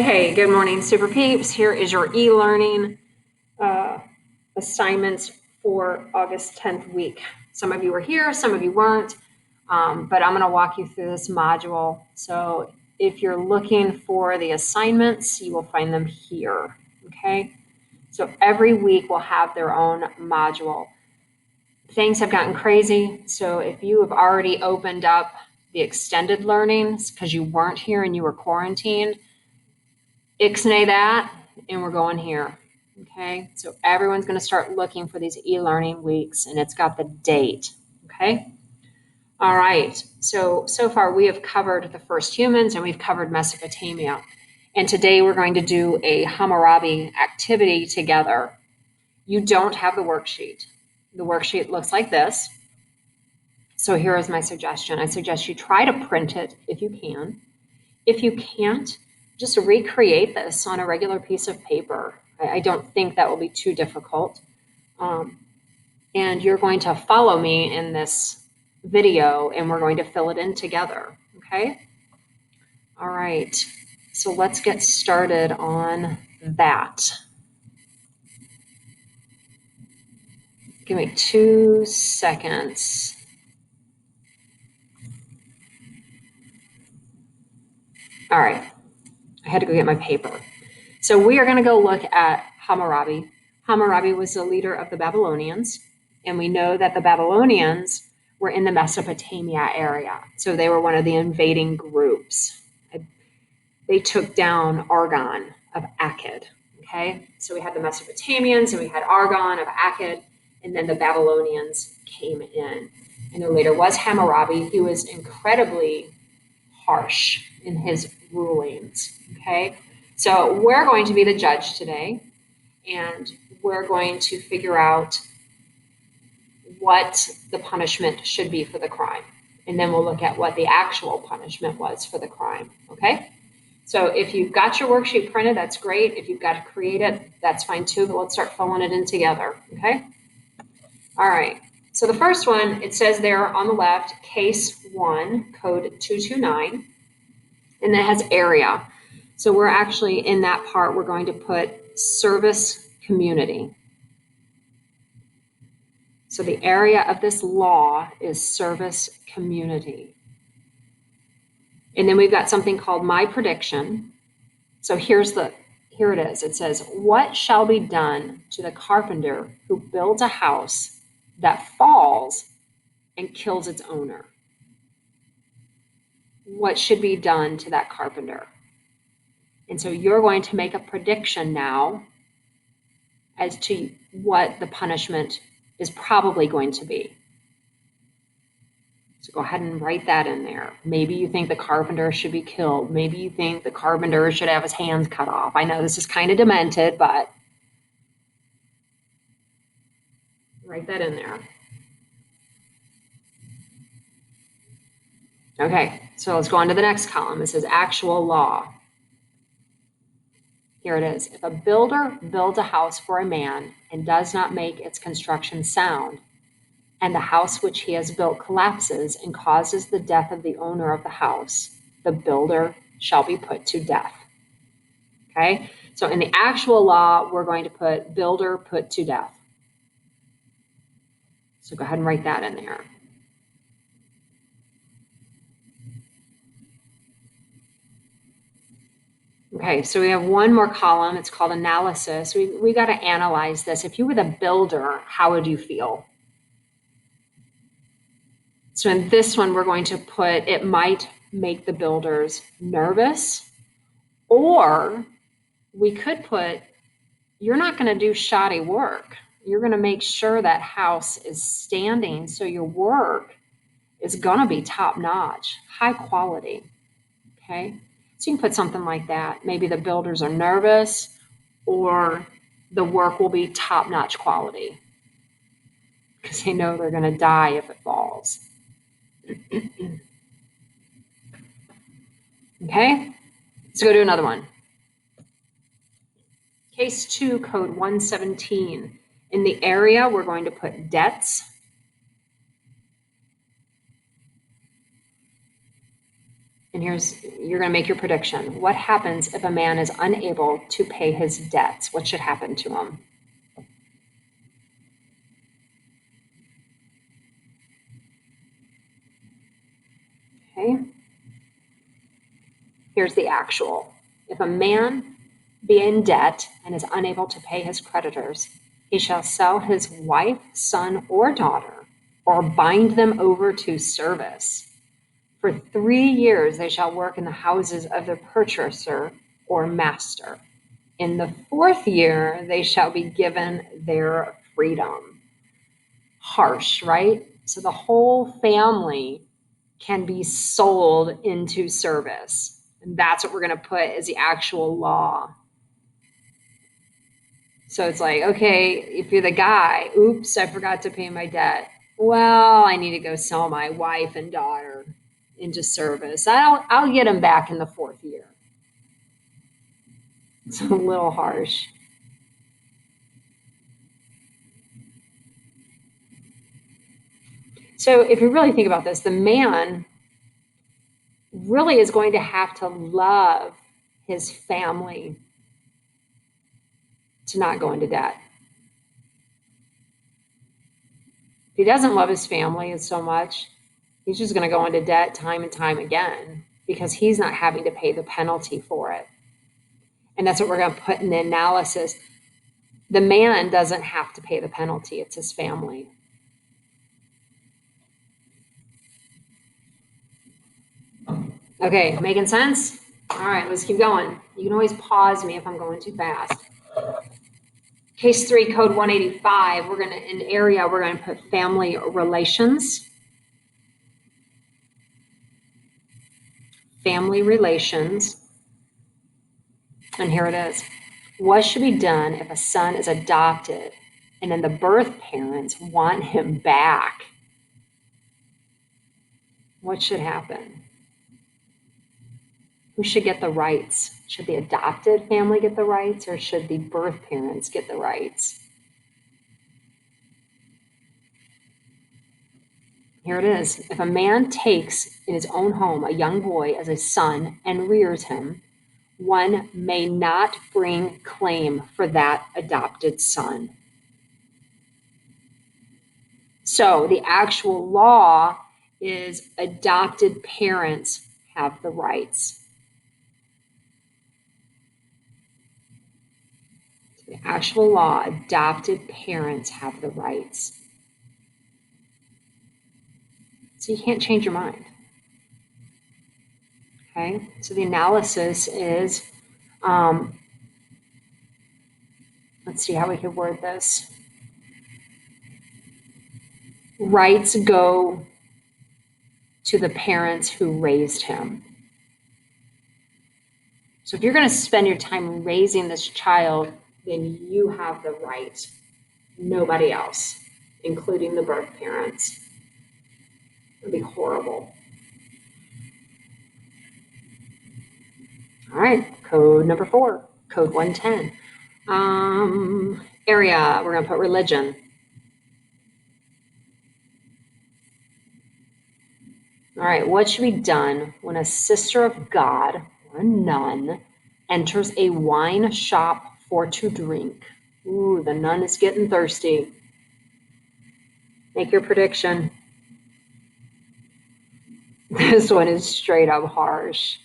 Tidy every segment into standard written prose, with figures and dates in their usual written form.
Hey, good morning, Super Peeps. Here is your e-learning assignments for August 10th week. Some of you were here, some of you weren't, but I'm going to walk you through this module. So if you're looking for the assignments, you will find them here, okay? So every week will have their own module. Things have gotten crazy, so if you have already opened up the extended learnings because you weren't here and you were quarantined, ixnay that, and we're going here. Okay, so everyone's going to start looking for these e-learning weeks, and it's got the date. Okay, all right. So far we have covered the first humans, and we've covered Mesopotamia. And today we're going to do a Hammurabi activity together. You don't have the worksheet. The worksheet looks like this. So here is my suggestion. I suggest you try to print it if you can. If you can't, just recreate this on a regular piece of paper. I don't think that will be too difficult. And you're going to follow me in this video, and we're going to fill it in together, okay? All right, so let's get started on that. Give me 2 seconds. All right, I had to go get my paper. So we are going to go look at Hammurabi. Hammurabi was the leader of the Babylonians, and we know that the Babylonians were in the Mesopotamia area. So they were one of the invading groups. They took down Argon of Akkad. Okay, so we had the Mesopotamians and we had Argon of Akkad, and then the Babylonians came in. And there later was Hammurabi. He was incredibly harsh in his rulings. Okay, so we're going to be the judge today, and we're going to figure out what the punishment should be for the crime. And then we'll look at what the actual punishment was for the crime. Okay, so if you've got your worksheet printed, that's great. If you've got to create it, that's fine too, but let's start filling it in together. Okay, all right. So the first one, it says there on the left, case 1, code 229. And it has area. So we're actually in that part, we're going to put service community. So the area of this law is service community. And then we've got something called my prediction. So here it is. It says, what shall be done to the carpenter who builds a house that falls and kills its owner? What should be done to that carpenter? And so you're going to make a prediction now as to what the punishment is probably going to be. So go ahead and write that in there. Maybe you think the carpenter should be killed. Maybe you think the carpenter should have his hands cut off. I know this is kind of demented, but write that in there. Okay, so let's go on to the next column. It says actual law. Here it is. If a builder builds a house for a man and does not make its construction sound, and the house which he has built collapses and causes the death of the owner of the house, the builder shall be put to death. Okay, so in the actual law, we're going to put builder put to death. So go ahead and write that in there. Okay, so we have one more column. It's called analysis. We got to analyze this. If you were the builder, how would you feel? So in this one, we're going to put, it might make the builders nervous, or we could put, you're not going to do shoddy work. You're going to make sure that house is standing, so your work is going to be top notch, high quality. Okay, so you can put something like that. Maybe the builders are nervous, or the work will be top notch quality because they know they're going to die if it falls. Okay, let's go to another one. Case 2, code 117. In the area, we're going to put debts. And you're going to make your prediction. What happens if a man is unable to pay his debts? What should happen to him? Okay. Here's the actual. If a man be in debt and is unable to pay his creditors, he shall sell his wife, son, or daughter, or bind them over to service. For 3 years they shall work in the houses of their purchaser or master. In the 4th year they shall be given their freedom. Harsh, right? So the whole family can be sold into service. And that's what we're going to put as the actual law. So it's like, okay, if you're the guy, oops, I forgot to pay my debt. Well, I need to go sell my wife and daughter into service. I'll get them back in the 4th year. It's a little harsh. So if you really think about this, the man really is going to have to love his family to not go into debt. If he doesn't love his family so much, he's just going to go into debt time and time again because he's not having to pay the penalty for it. And that's what we're going to put in the analysis. The man doesn't have to pay the penalty, it's his family. Okay, making sense? All right, let's keep going. You can always pause me if I'm going too fast. Case 3, code 185, we're going to, in area, we're going to put family relations. Family relations. And here it is. What should be done if a son is adopted and then the birth parents want him back? What should happen? Who should get the rights? Should the adopted family get the rights or should the birth parents get the rights? Here it is. If a man takes in his own home a young boy as a son and rears him, one may not bring claim for that adopted son. So the actual law is adopted parents have the rights. The actual law, adopted parents have the rights. So you can't change your mind. Okay, so the analysis is, let's see how we could word this. Rights go to the parents who raised him. So if you're going to spend your time raising this child, then you have the right, nobody else, including the birth parents. It would be horrible. All right, code number 4, code 110. Area, we're going to put religion. All right, what should be done when a sister of God or a nun enters a wine shop for to drink? Ooh, the nun is getting thirsty. Make your prediction. This one is straight up harsh.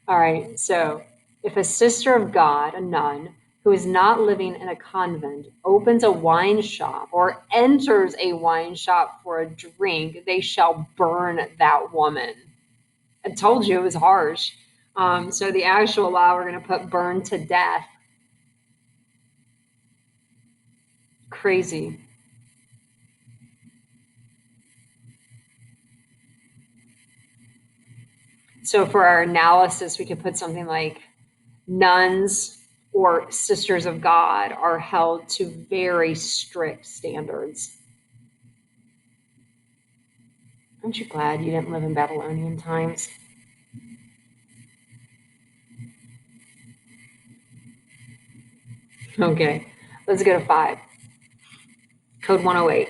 All right, so if a sister of God, a nun, who is not living in a convent, opens a wine shop or enters a wine shop for a drink, they shall burn that woman. I told you it was harsh. So the actual law, we're going to put burn to death. Crazy. So for our analysis, we could put something like nuns or sisters of God are held to very strict standards. Aren't you glad you didn't live in Babylonian times? Okay, let's go to 5. Code 108.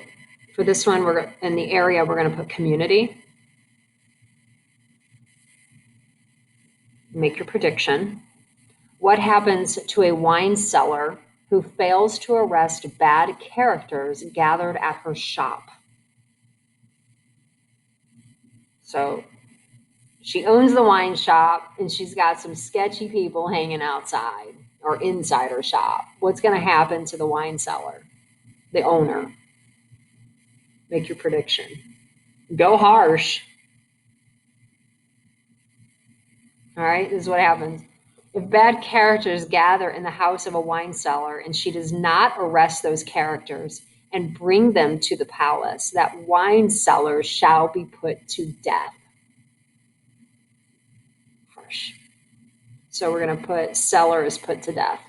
For this one, we're in the area, we're going to put community. Make your prediction. What happens to a wine cellar who fails to arrest bad characters gathered at her shop? So she owns the wine shop and she's got some sketchy people hanging outside or inside her shop. What's going to happen to the wine cellar? The owner. Make your prediction. Go harsh. All right, this is what happens. If bad characters gather in the house of a wine cellar and she does not arrest those characters and bring them to the palace, that wine cellar shall be put to death. Harsh. So we're going to put cellar is put to death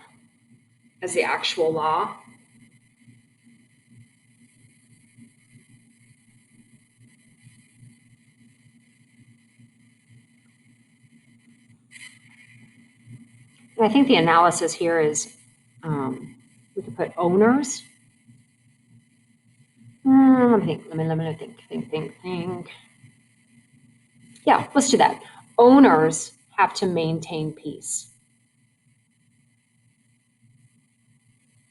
as the actual law. And I think the analysis here is we could put owners. Let me think. Yeah, let's do that. Owners have to maintain peace.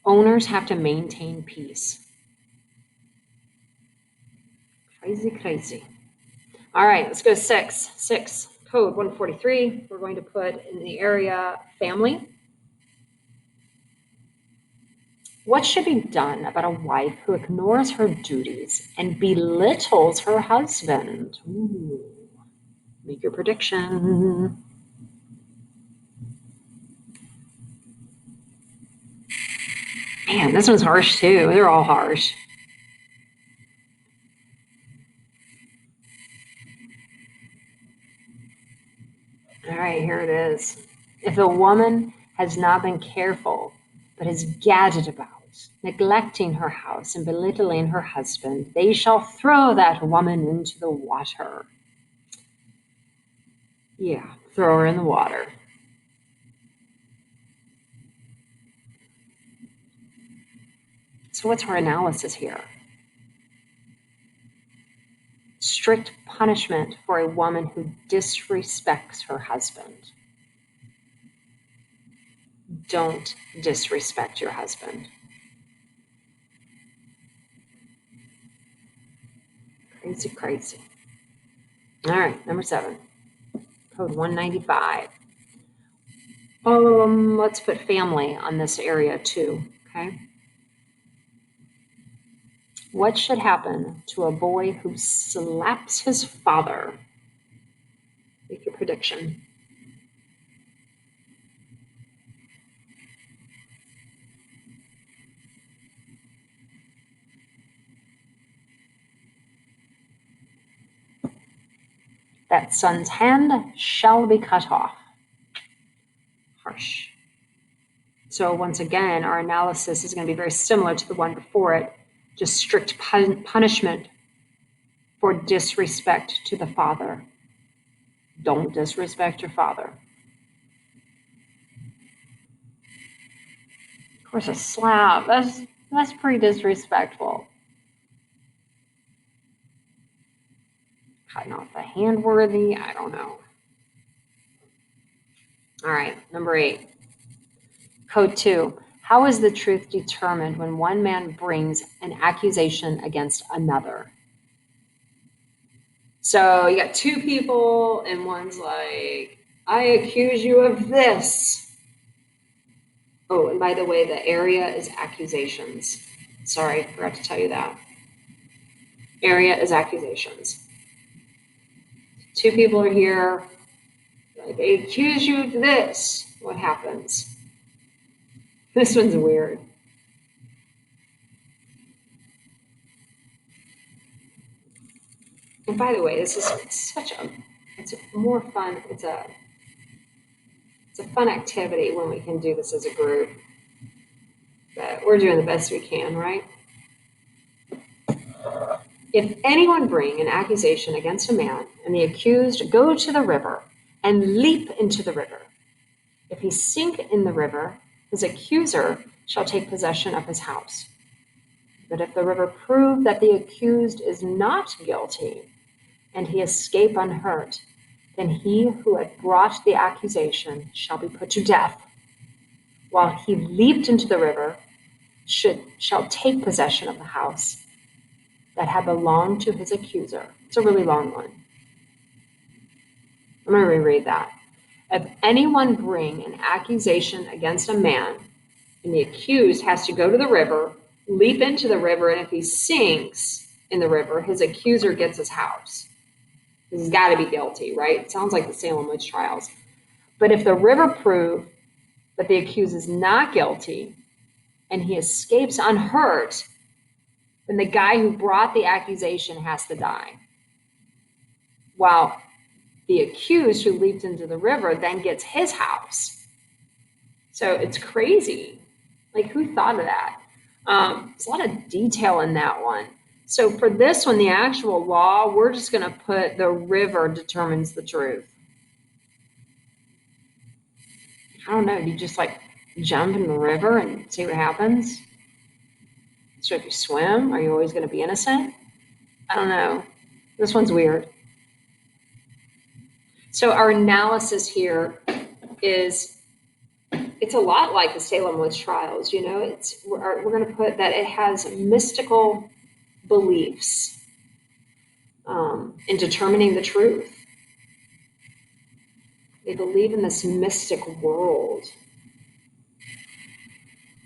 Owners have to maintain peace. Crazy. All right, let's go 6. 6, code 143. We're going to put in the area family. What should be done about a wife who ignores her duties and belittles her husband? Ooh, make your prediction. Man, this one's harsh too. They're all harsh. All right, here it is. If a woman has not been careful, but has gadded about, neglecting her house and belittling her husband, they shall throw that woman into the water. Yeah, throw her in the water. So what's our analysis here? Strict punishment for a woman who disrespects her husband. Don't disrespect your husband. Crazy. All right, number 7, code 195. Let's put family on this area too, okay? What should happen to a boy who slaps his father? Make your prediction. That son's hand shall be cut off. Harsh. So once again, our analysis is going to be very similar to the one before it, just strict punishment for disrespect to the father. Don't disrespect your father. Of course, a slap, that's pretty disrespectful. Cutting off the hand worthy, I don't know. All right, number 8. Code 2. How is the truth determined when one man brings an accusation against another? So you got 2 people and one's like, I accuse you of this. Oh, and by the way, the area is accusations. Sorry, I forgot to tell you that. Area is accusations. 2 people are here. Like, they accuse you of this. What happens? This one's weird. And by the way, this is it's more fun. It's a fun activity when we can do this as a group. But we're doing the best we can, right? If anyone bring an accusation against a man and the accused go to the river and leap into the river, if he sink in the river, his accuser shall take possession of his house. But if the river prove that the accused is not guilty and he escape unhurt, then he who had brought the accusation shall be put to death, while he leaped into the river shall take possession of the house that had belonged to his accuser. It's a really long one. I'm going to reread that. If anyone bring an accusation against a man, and the accused has to go to the river, leap into the river, and if he sinks in the river, his accuser gets his house. He's got to be guilty, right? It sounds like the Salem witch trials. But if the river prove that the accused is not guilty and he escapes unhurt, then the guy who brought the accusation has to die. While the accused who leaped into the river then gets his house. So it's crazy. Like, who thought of that? There's a lot of detail in that one. So for this one, the actual law, we're just going to put the river determines the truth. I don't know. Do you just like jump in the river and see what happens? So if you swim, are you always going to be innocent? I don't know. This one's weird. So our analysis here is, it's a lot like the Salem witch trials. You know, we're going to put that it has mystical beliefs in determining the truth. They believe in this mystic world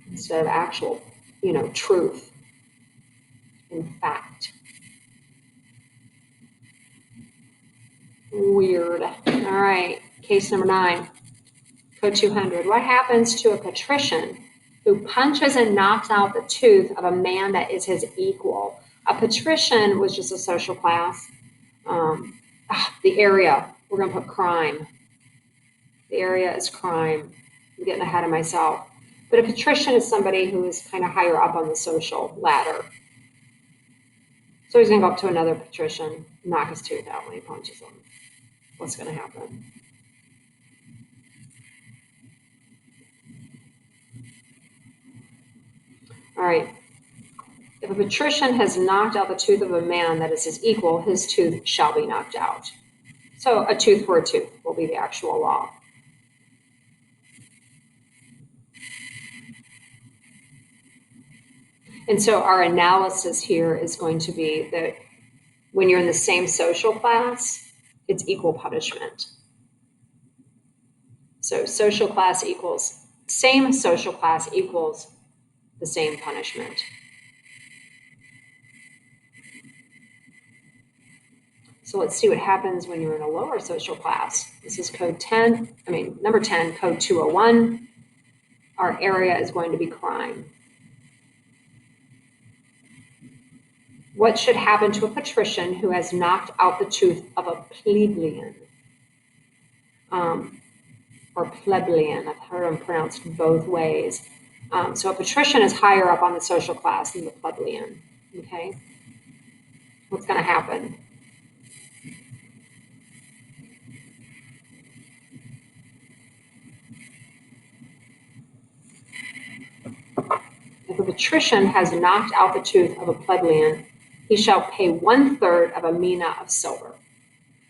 instead of actual, truth and fact. Weird. All right, case number 9, code 200. What happens to a patrician who punches and knocks out the tooth of a man that is his equal? A patrician was just a social class. The area, we're going to put crime. The area is crime. I'm getting ahead of myself. But a patrician is somebody who is kind of higher up on the social ladder. So he's going to go up to another patrician, knock his tooth out when he punches him. What's going to happen? All right. If a patrician has knocked out the tooth of a man that is his equal, his tooth shall be knocked out. So a tooth for a tooth will be the actual law. And so our analysis here is going to be that when you're in the same social class, it's equal punishment. So social class equals, same social class equals the same punishment. So let's see what happens when you're in a lower social class. This is number 10, code 201. Our area is going to be crime. What should happen to a patrician who has knocked out the tooth of a plebeian? Or plebeian, I've heard them pronounced both ways. So a patrician is higher up on the social class than the plebeian, okay? What's gonna happen? If a patrician has knocked out the tooth of a plebeian, he shall pay 1/3 of a mina of silver.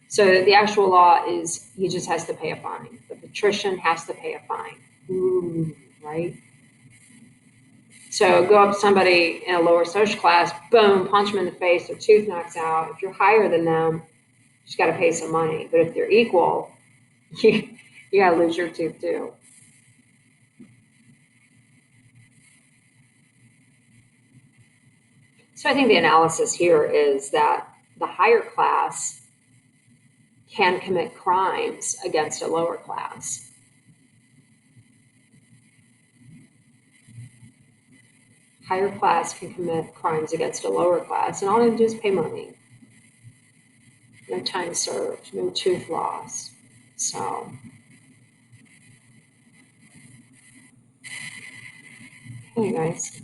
So the actual law is he just has to pay a fine. The patrician has to pay a fine. Ooh, right? So go up to somebody in a lower social class, boom, punch them in the face, their tooth knocks out. If you're higher than them, you just got to pay some money. But if they're equal, you got to lose your tooth too. So I think the analysis here is that the higher class can commit crimes against a lower class. Higher class can commit crimes against a lower class, and all they have to do is pay money. No time served, no tooth loss. So, hey guys.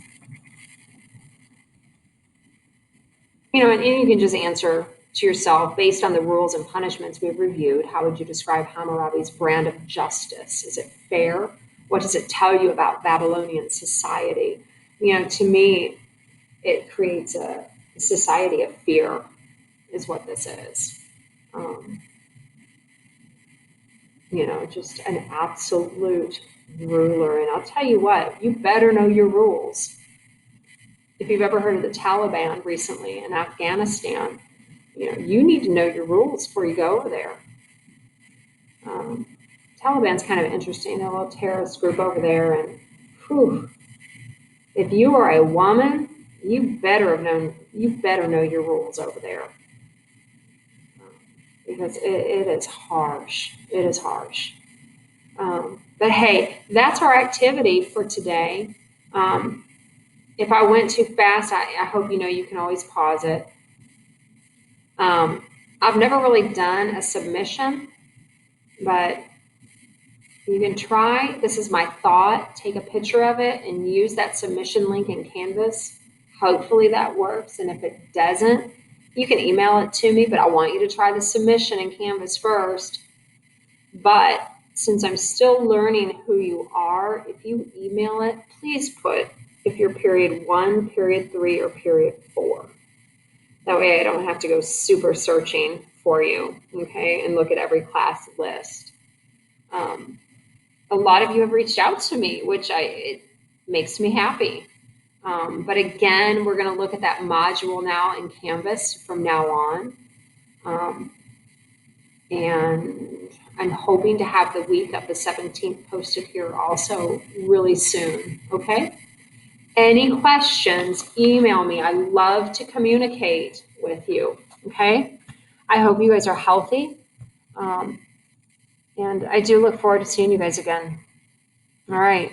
And you can just answer to yourself based on the rules and punishments we've reviewed. How would you describe Hammurabi's brand of justice? Is it fair? What does it tell you about Babylonian society? To me, it creates a society of fear, is what this is. just an absolute ruler. And I'll tell you what, you better know your rules. If you've ever heard of the Taliban recently in Afghanistan, you need to know your rules before you go over there. Taliban's kind of interesting. They're a little terrorist group over there, and whew, if you are a woman, you better know your rules over there, because it is harsh. It is harsh. But hey, that's our activity for today. If I went too fast, I hope you can always pause it. I've never really done a submission, but you can try. This is my thought. Take a picture of it and use that submission link in Canvas. Hopefully that works. And if it doesn't, you can email it to me, but I want you to try the submission in Canvas first. But since I'm still learning who you are, if you email it, please put if you're period 1, period 3, or period 4. That way I don't have to go super searching for you, okay, and look at every class list. A lot of you have reached out to me, which it makes me happy. But again, we're going to look at that module now in Canvas from now on. And I'm hoping to have the week of the 17th posted here also really soon, okay? Any questions, email me. I love to communicate with you, okay? I hope you guys are healthy. And I do look forward to seeing you guys again. All right.